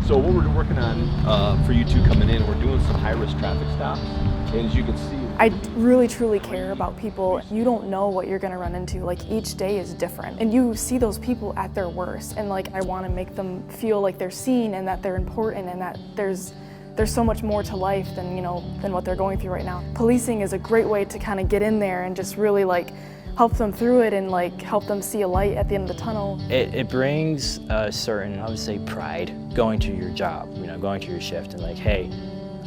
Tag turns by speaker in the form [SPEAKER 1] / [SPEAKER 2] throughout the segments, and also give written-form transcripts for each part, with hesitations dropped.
[SPEAKER 1] So what we're working on for you two coming in, we're doing some high-risk traffic stops. And as you can see,
[SPEAKER 2] I really truly care about people. You don't know what you're gonna run into. Like, each day is different. And you see those people at their worst, and like, I wanna make them feel like they're seen and that they're important and that there's so much more to life than, than what they're going through right now. Policing is a great way to kind of get in there and just really like help them through it and like help them see a light at the end of the tunnel.
[SPEAKER 3] It brings a certain, I would say, pride going to your job, going to your shift and like, hey,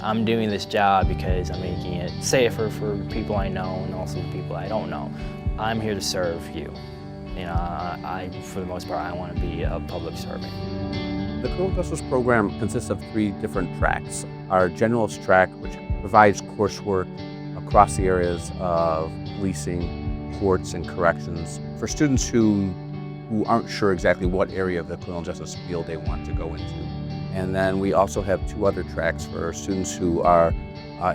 [SPEAKER 3] I'm doing this job because I'm making it safer for people I know and also the people I don't know. I'm here to serve you. For the most part, I want to be a public servant.
[SPEAKER 4] The criminal justice program consists of 3 different tracks. Our generalist track, which provides coursework across the areas of policing, courts, and corrections for students who aren't sure exactly what area of the criminal justice field they want to go into. And then we also have 2 other tracks for students who are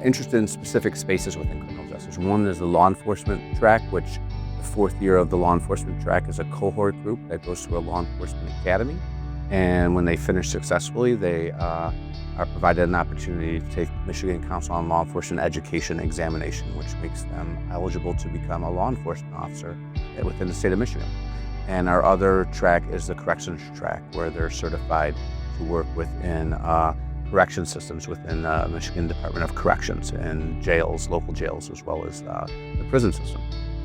[SPEAKER 4] interested in specific spaces within criminal justice. One is the law enforcement track, which the 4th year of the law enforcement track is a cohort group that goes through a law enforcement academy. And when they finish successfully, they are provided an opportunity to take Michigan Council on Law Enforcement Education examination, which makes them eligible to become a law enforcement officer within the state of Michigan. And our other track is the corrections track, where they're certified to work within correction systems within the Michigan Department of Corrections and jails, local jails, as well as the prison system.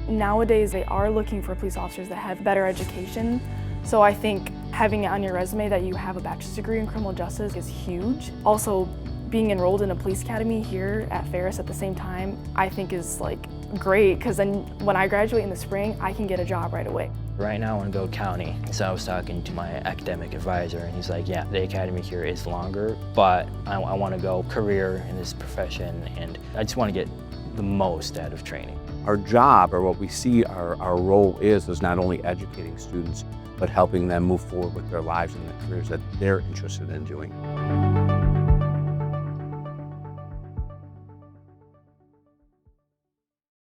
[SPEAKER 2] Nowadays, they are looking for police officers that have better education. So I think having it on your resume that you have a bachelor's degree in criminal justice is huge. Also, being enrolled in a police academy here at Ferris at the same time, I think is like great, because then when I graduate in the spring, I can get a job right away.
[SPEAKER 3] Right now in Gold County, so I was talking to my academic advisor and he's like, yeah, the academy here is longer, but I want to go career in this profession and I just want to get the most out of training.
[SPEAKER 4] Our job, or what we see our role is not only educating students, but helping them move forward with their lives and the careers that they're interested in doing.